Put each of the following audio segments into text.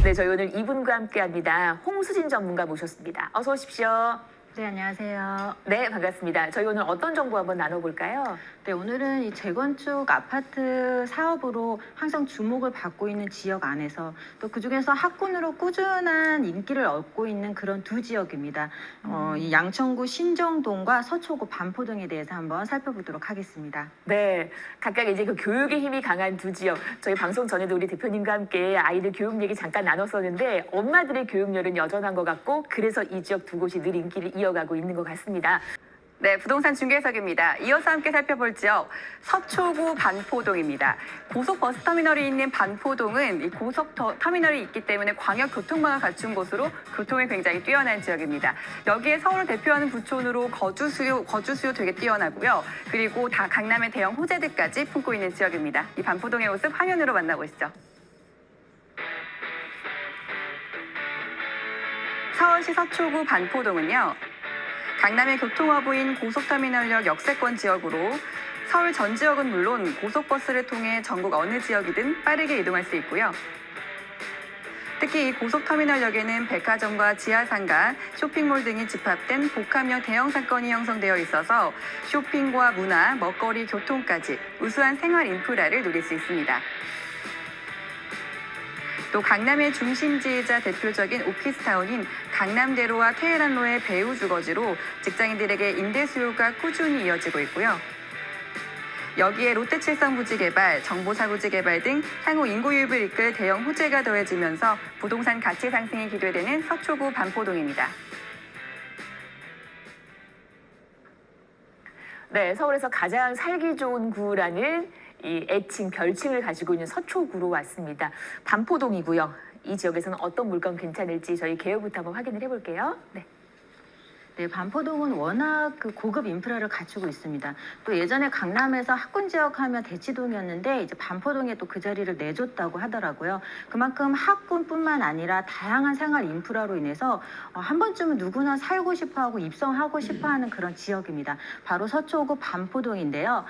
네, 저희 오늘 이분과 함께합니다. 홍수진 전문가 모셨습니다. 어서 오십시오. 네, 안녕하세요. 네, 반갑습니다. 저희 오늘 어떤 정보 한번 나눠볼까요? 네, 오늘은 이 재건축 아파트 사업으로 항상 주목을 받고 있는 지역 안에서 또 그중에서 학군으로 꾸준한 인기를 얻고 있는 그런 두 지역입니다. 이 양천구 신정동과 서초구 반포동에 대해서 한번 살펴보도록 하겠습니다. 네, 각각 이제 그 교육의 힘이 강한 두 지역. 저희 방송 전에도 우리 대표님과 함께 아이들 교육 얘기 잠깐 나눴었는데 엄마들의 교육열은 여전한 것 같고 그래서 이 지역 두 곳이 늘 인기를 이어가고 있는 것 같습니다. 네, 부동산 중개석입니다. 이어서 함께 살펴볼 지역 서초구 반포동입니다. 고속버스터미널이 있는 반포동은 이 고속터미널이 있기 때문에 광역교통망을 갖춘 곳으로 교통이 굉장히 뛰어난 지역입니다. 여기에 서울을 대표하는 부촌으로 거주 수요 되게 뛰어나고요. 그리고 다 강남의 대형 호재들까지 품고 있는 지역입니다. 이 반포동의 모습 화면으로 만나보시죠. 서울시 서초구 반포동은요. 강남의 교통허브인 고속터미널역 역세권 지역으로 서울 전 지역은 물론 고속버스를 통해 전국 어느 지역이든 빠르게 이동할 수 있고요. 특히 이 고속터미널역에는 백화점과 지하상가, 쇼핑몰 등이 집합된 복합형 대형 상권이 형성되어 있어서 쇼핑과 문화, 먹거리, 교통까지 우수한 생활 인프라를 누릴 수 있습니다. 또 강남의 중심지이자 대표적인 오피스타운인 강남대로와 테헤란로의 배후 주거지로 직장인들에게 임대 수요가 꾸준히 이어지고 있고요. 여기에 롯데칠성부지개발, 정보사부지개발 등 향후 인구 유입을 이끌 대형 호재가 더해지면서 부동산 가치 상승이 기대되는 서초구 반포동입니다. 네, 서울에서 가장 살기 좋은 구라는 이 애칭, 별칭을 가지고 있는 서초구로 왔습니다. 반포동이고요. 이 지역에서는 어떤 물건 괜찮을지 저희 개요부터 한번 확인을 해볼게요. 네. 네, 반포동은 워낙 그 고급 인프라를 갖추고 있습니다. 또 예전에 강남에서 학군 지역 하면 대치동이었는데 이제 반포동에 또 그 자리를 내줬다고 하더라고요. 그만큼 학군뿐만 아니라 다양한 생활 인프라로 인해서 한 번쯤은 누구나 살고 싶어하고 입성하고 싶어하는 그런 지역입니다. 바로 서초구 반포동인데요.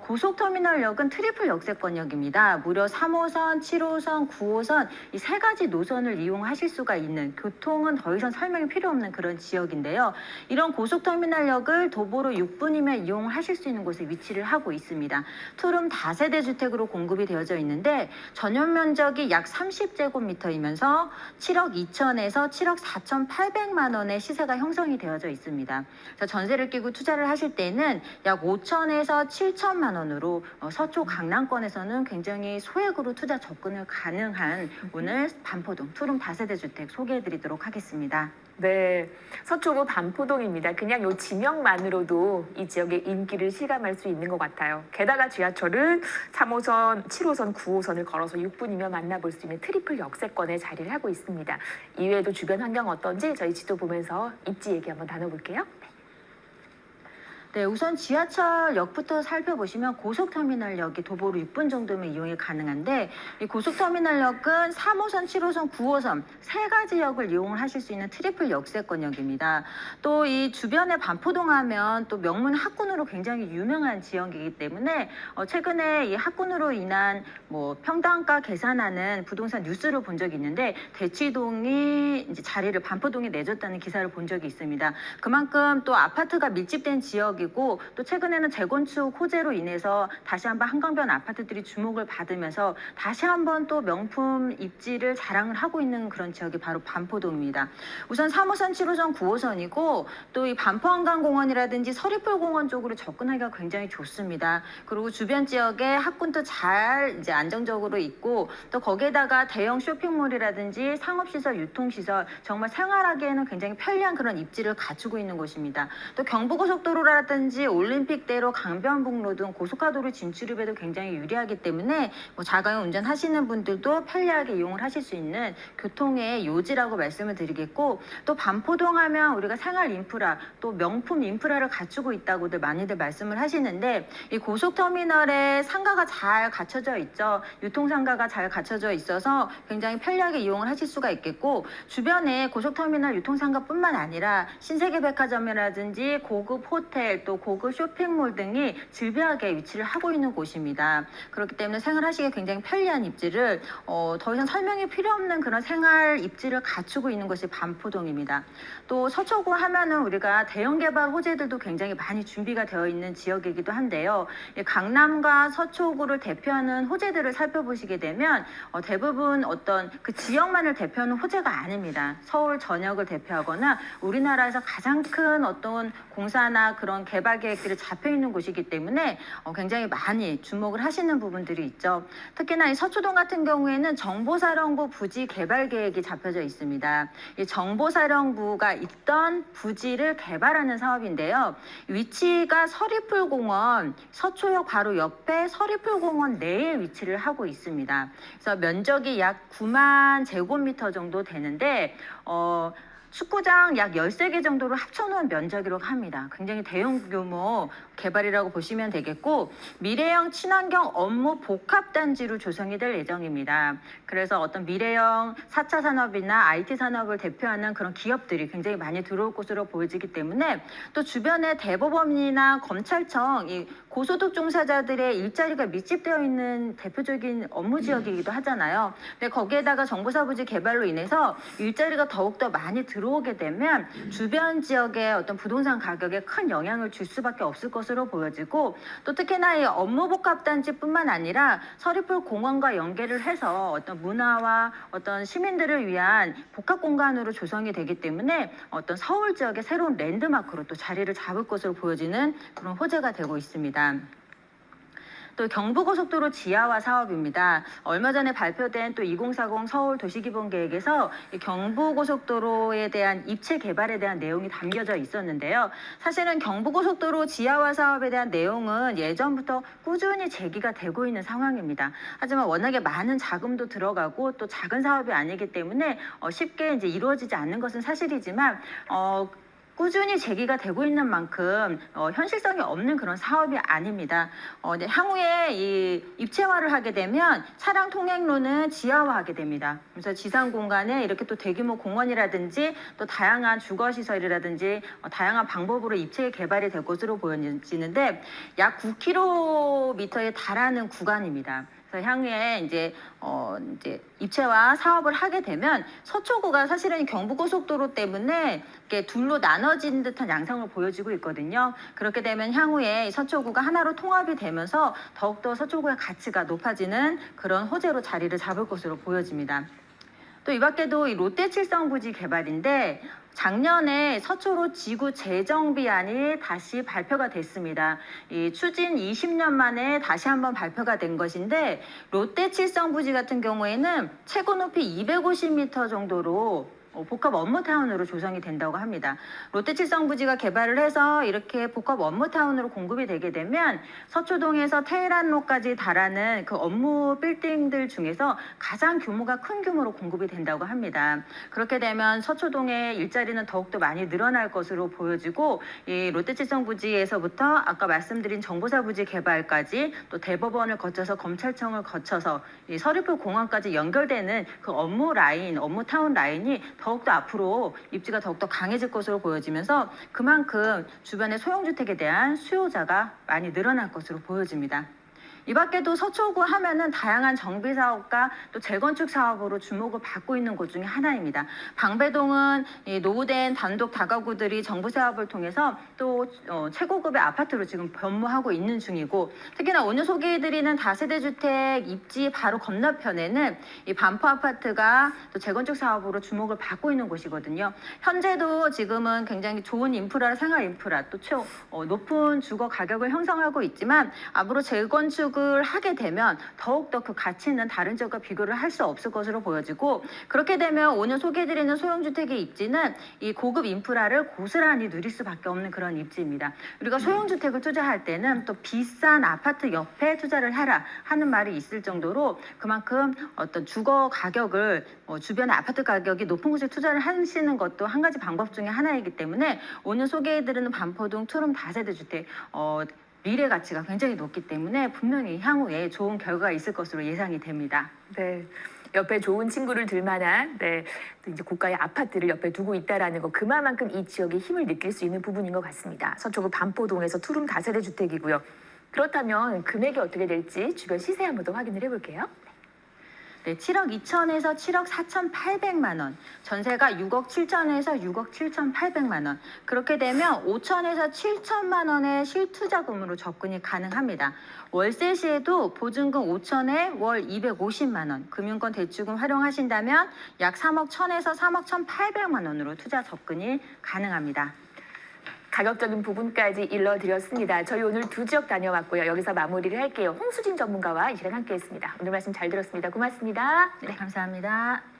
고속터미널역은 트리플 역세권역입니다. 무려 3호선, 7호선, 9호선 이 세 가지 노선을 이용하실 수가 있는 교통은 더 이상 설명이 필요 없는 그런 지역인데요. 이런 고속터미널역을 도보로 6분이면 이용하실 수 있는 곳에 위치를 하고 있습니다. 투룸 다세대 주택으로 공급이 되어져 있는데 전용 면적이 약 30제곱미터이면서 7억 2천에서 7억 4,800만 원의 시세가 형성이 되어져 있습니다. 전세를 끼고 투자를 하실 때는 약 5천에서 7천만 원으로 서초 강남권에서는 굉장히 소액으로 투자 접근을 가능한 오늘 반포동 투룸 다세대 주택 소개해드리도록 하겠습니다. 네, 서초구 반포동입니다. 그냥 요 지명만으로도 이 지역의 인기를 실감할 수 있는 것 같아요. 게다가 지하철은 3호선, 7호선, 9호선을 걸어서 6분이면 만나볼 수 있는 트리플 역세권에 자리를 하고 있습니다. 이외에도 주변 환경 어떤지 저희 지도 보면서 입지 얘기 한번 나눠볼게요. 네, 우선 지하철역부터 살펴보시면 고속터미널역이 도보로 6분 정도면 이용이 가능한데 이 고속터미널역은 3호선, 7호선, 9호선 세 가지 역을 이용을 하실 수 있는 트리플 역세권역입니다. 또 이 주변에 반포동 하면 또 명문 학군으로 굉장히 유명한 지역이기 때문에 최근에 이 학군으로 인한 평당가 계산하는 부동산 뉴스를 본 적이 있는데 대치동이 이제 자리를 반포동에 내줬다는 기사를 본 적이 있습니다. 그만큼 또 아파트가 밀집된 지역이 또 최근에는 재건축 호재로 인해서 다시 한번 한강변 아파트들이 주목을 받으면서 다시 한번 또 명품 입지를 자랑을 하고 있는 그런 지역이 바로 반포동입니다. 우선 3호선, 7호선, 9호선이고 또 이 반포한강공원이라든지 서리풀공원 쪽으로 접근하기가 굉장히 좋습니다. 그리고 주변 지역에 학군도 잘 이제 안정적으로 있고 또 거기에다가 대형 쇼핑몰이라든지 상업시설, 유통시설 정말 생활하기에는 굉장히 편리한 그런 입지를 갖추고 있는 곳입니다. 또 경부고속도로라든지 올림픽대로, 강변북로 등 고속가도로 진출입에도 굉장히 유리하기 때문에 자가용 운전하시는 분들도 편리하게 이용을 하실 수 있는 교통의 요지라고 말씀을 드리겠고 또 반포동 하면 우리가 생활 인프라 또 명품 인프라를 갖추고 있다고들 많이들 말씀을 하시는데 이 고속터미널에 상가가 잘 갖춰져 있죠. 유통상가가 잘 갖춰져 있어서 굉장히 편리하게 이용을 하실 수가 있겠고 주변에 고속터미널 유통상가뿐만 아니라 신세계백화점이라든지 고급 호텔 호텔, 또 고급 쇼핑몰 등이 질비하게 위치를 하고 있는 곳입니다. 그렇기 때문에 생활하시기에 굉장히 편리한 입지를 더 이상 설명이 필요 없는 그런 생활 입지를 갖추고 있는 것이 반포동입니다. 또 서초구 하면은 우리가 대형 개발 호재들도 굉장히 많이 준비가 되어 있는 지역이기도 한데요. 강남과 서초구를 대표하는 호재들을 살펴보시게 되면 대부분 어떤 그 지역만을 대표하는 호재가 아닙니다. 서울 전역을 대표하거나 우리나라에서 가장 큰 어떤 공사나 그런 개발 계획들이 잡혀 있는 곳이기 때문에 굉장히 많이 주목을 하시는 부분들이 있죠. 특히나 이 서초동 같은 경우에는 정보사령부 부지 개발 계획이 잡혀져 있습니다. 이 정보사령부가 있던 부지를 개발하는 사업인데요. 위치가 서리풀공원, 서초역 바로 옆에 서리풀공원 내에 위치를 하고 있습니다. 그래서 면적이 약 9만 제곱미터 정도 되는데 축구장 약 13개 정도를 합쳐놓은 면적이라고 합니다. 굉장히 대형 규모 개발이라고 보시면 되겠고 미래형 친환경 업무 복합단지로 조성이 될 예정입니다. 그래서 어떤 미래형 4차 산업이나 IT 산업을 대표하는 그런 기업들이 굉장히 많이 들어올 것으로 보여지기 때문에 또 주변에 대법원이나 검찰청, 이 고소득 종사자들의 일자리가 밀집되어 있는 대표적인 업무 지역이기도 하잖아요. 근데 거기에다가 정보사부지 개발로 인해서 일자리가 더욱더 많이 들어오게 되면 주변 지역의 어떤 부동산 가격에 큰 영향을 줄 수밖에 없을 것으로 보여지고 또 특히나 이 업무복합단지뿐만 아니라 서리풀 공원과 연계를 해서 어떤 문화와 어떤 시민들을 위한 복합공간으로 조성이 되기 때문에 어떤 서울 지역의 새로운 랜드마크로 또 자리를 잡을 것으로 보여지는 그런 호재가 되고 있습니다. 또 경부고속도로 지하화 사업입니다. 얼마 전에 발표된 또 2040 서울 도시기본계획에서 이 경부고속도로에 대한 입체 개발에 대한 내용이 담겨져 있었는데요. 사실은 경부고속도로 지하화 사업에 대한 내용은 예전부터 꾸준히 제기가 되고 있는 상황입니다. 하지만 워낙에 많은 자금도 들어가고 또 작은 사업이 아니기 때문에 쉽게 이제 이루어지지 않는 것은 사실이지만 꾸준히 제기가 되고 있는 만큼 현실성이 없는 그런 사업이 아닙니다. 향후에 이 입체화를 하게 되면 차량 통행로는 지하화하게 됩니다. 그래서 지상 공간에 이렇게 또 대규모 공원이라든지 또 다양한 주거시설이라든지 다양한 방법으로 입체 개발이 될 것으로 보여지는데 약 9km에 달하는 구간입니다. 그래서 향후에 이제 입체화 사업을 하게 되면 서초구가 사실은 경부고속도로 때문에 이렇게 둘로 나눠진 듯한 양상을 보여지고 있거든요. 그렇게 되면 향후에 서초구가 하나로 통합이 되면서 더욱더 서초구의 가치가 높아지는 그런 호재로 자리를 잡을 것으로 보여집니다. 또 이 밖에도 이 롯데칠성부지 개발인데 작년에 서초로 지구 재정비안이 다시 발표가 됐습니다. 이 추진 20년 만에 다시 한번 발표가 된 것인데 롯데칠성부지 같은 경우에는 최고 높이 250m 정도로 복합 업무타운으로 조성이 된다고 합니다. 롯데칠성부지가 개발을 해서 이렇게 복합 업무타운으로 공급이 되게 되면 서초동에서 테헤란로까지 달하는 그 업무 빌딩들 중에서 가장 규모가 큰 규모로 공급이 된다고 합니다. 그렇게 되면 서초동의 일자리는 더욱더 많이 늘어날 것으로 보여지고 이 롯데칠성부지에서부터 아까 말씀드린 정보사부지 개발까지 또 대법원을 거쳐서 검찰청을 거쳐서 이 서리풀 공원까지 연결되는 그 업무 라인, 업무타운 라인이 더욱더 앞으로 입지가 더욱더 강해질 것으로 보여지면서 그만큼 주변의 소형주택에 대한 수요자가 많이 늘어날 것으로 보여집니다. 이 밖에도 서초구 하면은 다양한 정비 사업과 또 재건축 사업으로 주목을 받고 있는 곳 중에 하나입니다. 방배동은 이 노후된 단독 다가구들이 정부 사업을 통해서 또 최고급의 아파트로 지금 변모하고 있는 중이고 특히나 오늘 소개해드리는 다세대 주택 입지 바로 건너편에는 이 반포 아파트가 또 재건축 사업으로 주목을 받고 있는 곳이거든요. 현재도 지금은 굉장히 좋은 인프라, 생활 인프라 또 높은 주거 가격을 형성하고 있지만 앞으로 재건축 을 하게 되면 더욱더 그 가치는 다른 지역과 비교를 할 수 없을 것으로 보여지고 그렇게 되면 오늘 소개해드리는 소형주택의 입지는 이 고급 인프라를 고스란히 누릴 수밖에 없는 그런 입지입니다. 우리가 소형주택을 투자할 때는 또 비싼 아파트 옆에 투자를 해라 하는 말이 있을 정도로 그만큼 어떤 주거 가격을 주변의 아파트 가격이 높은 곳에 투자를 하시는 것도 한 가지 방법 중에 하나이기 때문에 오늘 소개해드리는 반포동 투룸 다세대 주택 미래 가치가 굉장히 높기 때문에 분명히 향후에 좋은 결과가 있을 것으로 예상이 됩니다. 네. 옆에 좋은 친구를 둘 만한 또 이제 고가의 아파트를 옆에 두고 있다라는 거 그만큼 이 지역의 힘을 느낄 수 있는 부분인 것 같습니다. 서초구 반포동에서 투룸 다세대 주택이고요. 그렇다면 금액이 어떻게 될지 주변 시세 한번 더 확인을 해볼게요. 네, 7억 2천에서 7억 4,800만 원, 전세가 6억 7천에서 6억 7,800만 원, 그렇게 되면 5천에서 7천만 원의 실투자금으로 접근이 가능합니다. 월세 시에도 보증금 5천에 월 250만 원, 금융권 대출금 활용하신다면 약 3억 1천에서 3억 1,800만 원으로 투자 접근이 가능합니다. 가격적인 부분까지 일러드렸습니다. 저희 오늘 두 지역 다녀왔고요. 여기서 마무리를 할게요. 홍수진 전문가와 이 시간 함께했습니다. 오늘 말씀 잘 들었습니다. 고맙습니다. 네, 감사합니다.